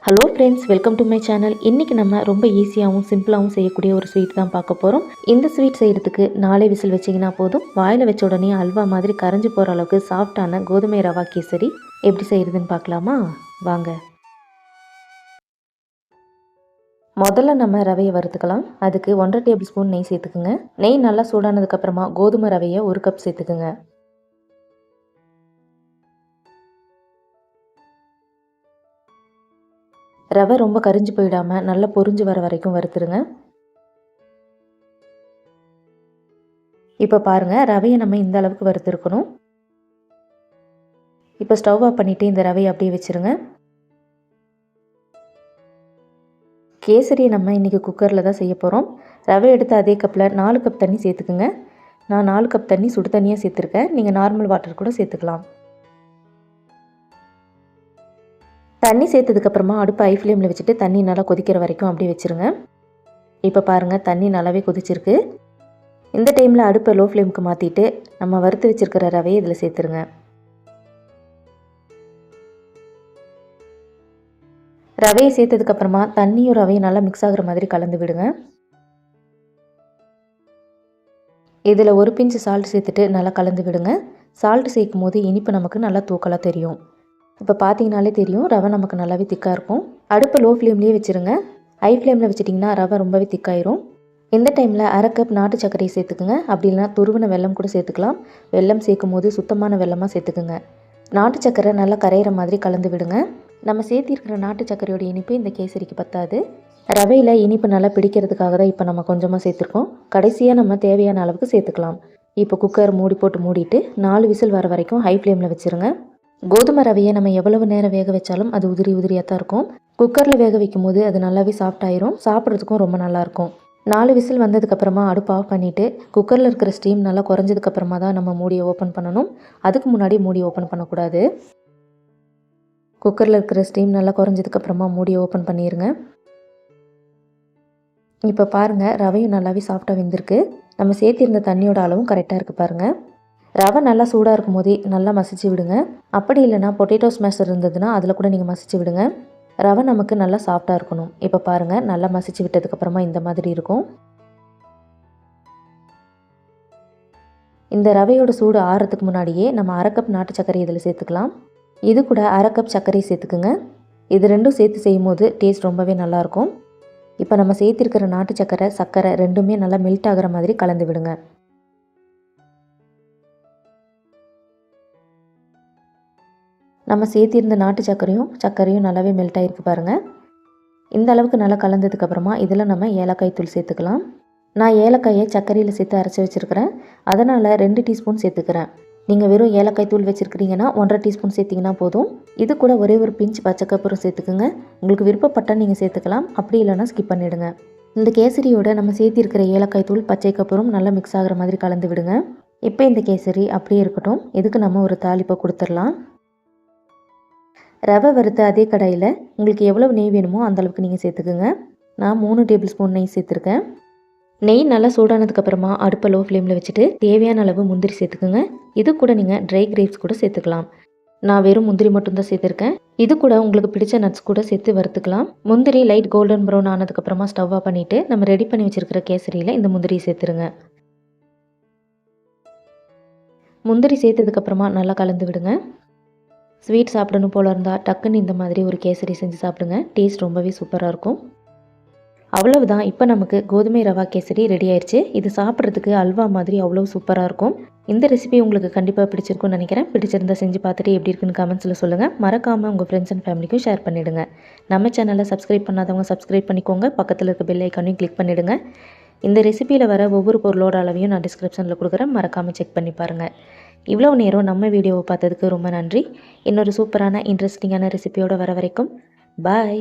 Hello friends, welcome to my channel. இன்றைக்கி நம்ம ரொம்ப ஈஸியாகவும் சிம்பிளாகவும் செய்யக்கூடிய ஒரு ஸ்வீட் தான் பார்க்க போகிறோம். இந்த ஸ்வீட் செய்கிறதுக்கு 4 விசில் வச்சிங்கன்னா போதும். வாயில் வச்ச உடனே அல்வா மாதிரி கரைஞ்சி போகிற அளவுக்கு சாஃப்டான கோதுமை ரவா கேசரி எப்படி செய்கிறதுன்னு பார்க்கலாமா? வாங்க. முதல்ல நம்ம ரவையை வறுத்துக்கலாம். அதுக்கு 1.5 டேபிள் ஸ்பூன் நெய் சேர்த்துக்குங்க. நெய் நல்லா சூடானதுக்கப்புறமா கோதுமை ரவையை 1 கப் சேர்த்துக்குங்க. ரவை ரொம்ப கரிஞ்சு போயிடாமல் நல்லா பொரிஞ்சு வர வரைக்கும் வறுத்துருங்க. இப்போ பாருங்கள், ரவையை நம்ம இந்த அளவுக்கு வறுத்துருக்கணும். இப்போ ஸ்டவ் ஆஃப் பண்ணிவிட்டு இந்த ரவையை அப்படியே வச்சுருங்க. கேசரியை நம்ம இன்றைக்கி குக்கரில் தான் செய்ய போகிறோம். ரவை எடுத்து அதே கப்பில் 4 கப் தண்ணி சேர்த்துக்குங்க. நான் 4 கப் தண்ணி சுடு தண்ணியாக சேர்த்துருக்கேன். நீங்கள் நார்மல் வாட்டர் கூட சேர்த்துக்கலாம். தண்ணி சேர்த்ததுக்கப்புறமா அடுப்பு ஹை ஃப்ளேமில் வச்சுட்டு தண்ணி நல்லா கொதிக்கிற வரைக்கும் அப்படியே வச்சுருங்க. இப்போ பாருங்கள், தண்ணி நல்லாவே கொதிச்சிருக்கு. இந்த டைமில் அடுப்பை லோ ஃப்ளேமுக்கு மாற்றிட்டு நம்ம வறுத்து வச்சுருக்கிற ரவையை இதில் சேர்த்துருங்க. ரவையை சேர்த்ததுக்கப்புறமா தண்ணியும் ரவையும் நல்லா மிக்ஸ் ஆகிற மாதிரி கலந்து விடுங்க. இதில் ஒரு பிஞ்சு சால்ட் சேர்த்துட்டு நல்லா கலந்து விடுங்க. சால்ட் சேர்க்கும் போது இனிப்பு நமக்கு நல்லா தூக்கலாக தெரியும். இப்போ பார்த்தீங்கனாலே தெரியும், ரவை நமக்கு நல்லாவே திக்காக இருக்கும். அடுப்பு லோ ஃப்ளேம்லேயே வச்சுருங்க. ஹை ஃப்ளேமில் வச்சுட்டிங்கன்னா ரவை ரொம்பவே திக்காயிரும். இந்த டைமில் அரை கப் நாட்டு சர்க்கரையை சேர்த்துக்குங்க. அப்படி இல்லைனா துருவின வெல்லம் கூட சேர்த்துக்கலாம். வெல்லம் சேர்க்கும் போது சுத்தமான வெல்லமாக சேர்த்துக்குங்க. நாட்டு சர்க்கரை நல்லா கரையிற மாதிரி கலந்து விடுங்க. நம்ம சேர்த்திருக்கிற நாட்டு சர்க்கரையோட இனிப்பு இந்த கேசரிக்கு பத்தாது. ரவையில் இனிப்பு நல்லா பிடிக்கிறதுக்காக தான் இப்போ நம்ம கொஞ்சமாக சேர்த்துருக்கோம். கடைசியாக நம்ம தேவையான அளவுக்கு சேர்த்துக்கலாம். இப்போ குக்கர் மூடி போட்டு மூடிட்டு 4 விசில் வர வரைக்கும் ஹை ஃப்ளேமில் வச்சுருங்க. கோதுமை ரவையை நம்ம எவ்வளவு நேரம் வேக வச்சாலும் அது உதிரியாக தான் இருக்கும். குக்கரில் வேக வைக்கும் போது அது நல்லாவே சாஃப்டாயிரும். சாப்பிட்றதுக்கும் ரொம்ப நல்லாயிருக்கும். 4 விசில் வந்ததுக்கப்புறமா அடுப்பு ஆஃப் பண்ணிவிட்டு குக்கரில் இருக்கிற ஸ்டீம் நல்லா குறைஞ்சதுக்கப்புறமா தான் நம்ம மூடியை ஓப்பன் பண்ணணும். அதுக்கு முன்னாடி மூடி ஓப்பன் பண்ணக்கூடாது. குக்கரில் இருக்கிற ஸ்டீம் நல்லா குறைஞ்சதுக்கப்புறமா மூடியை ஓப்பன் பண்ணிடுங்க. இப்போ பாருங்கள், ரவையும் நல்லாவே சாஃப்டாக வெந்திருக்கு. நம்ம சேர்த்திருந்த தண்ணியோட அளவும் கரெக்டாக இருக்குது பாருங்கள். ரவை நல்லா சூடாக இருக்கும் போதே நல்லா மசிச்சு விடுங்க. அப்படி இல்லைனா பொட்டேட்டோ ஸ்மாஷர் இருந்ததுன்னா அதில் கூட நீங்கள் மசிச்சு விடுங்க. ரவை நமக்கு நல்லா சாஃப்டாக இருக்கணும். இப்போ பாருங்கள், நல்லா மசிச்சு விட்டதுக்கப்புறமா இந்த மாதிரி இருக்கும். இந்த ரவையோட சூடு ஆறுறதுக்கு முன்னாடியே நம்ம அரை கப் நாட்டு சர்க்கரை இதில் சேர்த்துக்கலாம். இது கூட அரை கப் சர்க்கரை சேர்த்துக்குங்க. இது ரெண்டும் சேர்த்து செய்யும் போது டேஸ்ட் ரொம்பவே நல்லாயிருக்கும். இப்போ நம்ம சேர்த்திருக்கிற நாட்டு சர்க்கரை ரெண்டுமே நல்லா மெல்ட் ஆகிற மாதிரி கலந்து விடுங்க. நம்ம சேர்த்திருந்த நாட்டு சர்க்கரையும் நல்லாவே மெல்ட் ஆகிருக்கு பாருங்கள். இந்த அளவுக்கு நல்லா கலந்ததுக்கப்புறமா இதில் நம்ம ஏலக்காய் தூள் சேர்த்துக்கலாம். நான் ஏலக்காயை சர்க்கரையில் சேர்த்து அரைச்சி வச்சுருக்கிறேன். அதனால் 2 டீஸ்பூன் சேர்த்துக்கிறேன். நீங்கள் வெறும் ஏலக்காய் தூள் வச்சுருக்கிறீங்கன்னா 1.5 டீஸ்பூன் சேர்த்திங்கன்னா போதும். இது கூட ஒரே ஒரு பிஞ்ச் பச்சைக்கப்புறம் சேர்த்துக்குங்க. உங்களுக்கு விருப்பப்பட்டால் நீங்கள் சேர்த்துக்கலாம். அப்படி இல்லைனா ஸ்கிப் பண்ணிவிடுங்க. இந்த கேசரியோட நம்ம சேர்த்திருக்கிற ஏலக்காய் தூள் பச்சைக்கப்புறம் நல்லா மிக்ஸ் ஆகிற மாதிரி கலந்து விடுங்க. இப்போ இந்த கேசரி அப்படியே இருக்கட்டும். இதுக்கு நம்ம ஒரு தாளிப்பை கொடுத்துடலாம். ரவை வறுத்த அதே கடாயில் உங்களுக்கு எவ்வளவு நெய் வேணுமோ அந்தளவுக்கு நீங்கள் சேர்த்துக்குங்க. நான் 3 டேபிள் ஸ்பூன் நெய் சேர்த்துருக்கேன். நெய் நல்லா சூடானதுக்கப்புறமா அடுப்பை லோ ஃப்ளேமில் வச்சுட்டு தேவையான அளவு முந்திரி சேர்த்துக்குங்க. இது கூட நீங்கள் ட்ரை கிரேப்ஸ் கூட சேர்த்துக்கலாம். நான் வெறும் முந்திரி மட்டும்தான் சேர்த்துருக்கேன். இது கூட உங்களுக்கு பிடிச்ச நட்ஸ் கூட சேர்த்து வறுத்துக்கலாம். முந்திரி லைட் கோல்டன் ப்ரௌன் ஆனதுக்கப்புறமா ஸ்டவ் ஆஃப் பண்ணிவிட்டு நம்ம ரெடி பண்ணி வச்சுருக்கிற கேசரியில் இந்த முந்திரியை சேர்த்துருங்க. முந்திரி சேர்த்ததுக்கப்புறமா நல்லா கலந்து விடுங்க. ஸ்வீட் சாப்பிடணும் போல் இருந்தால் டக்குன்னு இந்த மாதிரி ஒரு கேசரி செஞ்சு சாப்பிடுங்க. டேஸ்ட் ரொம்பவே சூப்பராக இருக்கும். அவ்வளவுதான், இப்போ நமக்கு கோதுமை ரவா கேசரி ரெடி ஆயிடுச்சு. இது சாப்பிட்றதுக்கு அல்வா மாதிரி அவ்வளோ சூப்பராக இருக்கும். இந்த ரெசிபி உங்களுக்கு கண்டிப்பாக பிடிச்சிருக்கும்னு நினைக்கிறேன். பிடிச்சிருந்தா செஞ்சு பார்த்துட்டு எப்படி இருக்குன்னு கமெண்ட்ஸில் சொல்லுங்கள். மறக்காமல் உங்கள் ஃப்ரெண்ட்ஸ் அண்ட் ஃபேமிலிக்கும் ஷேர் பண்ணிவிடுங்க. நம்ம சேனலை சப்ஸ்கிரைப் பண்ணாதவங்க சப்ஸ்கிரைப் பண்ணிக்கோங்க. பக்கத்தில் இருக்க பெல் ஐக்கானையும் கிளிக் பண்ணிவிடுங்க. இந்த ரெசிபியில் வர ஒவ்வொரு பொருளோட அளவையும் நான் டிஸ்கிரிப்ஷனில் கொடுக்குறேன். மறக்காமல் செக் பண்ணி பாருங்கள். இவ்வளோ நேரம் நம்ம வீடியோவை பார்த்ததுக்கு ரொம்ப நன்றி. இன்னொரு சூப்பரான இன்ட்ரெஸ்டிங்கான ரெசிபியோடு வர வரைக்கும் பாய்.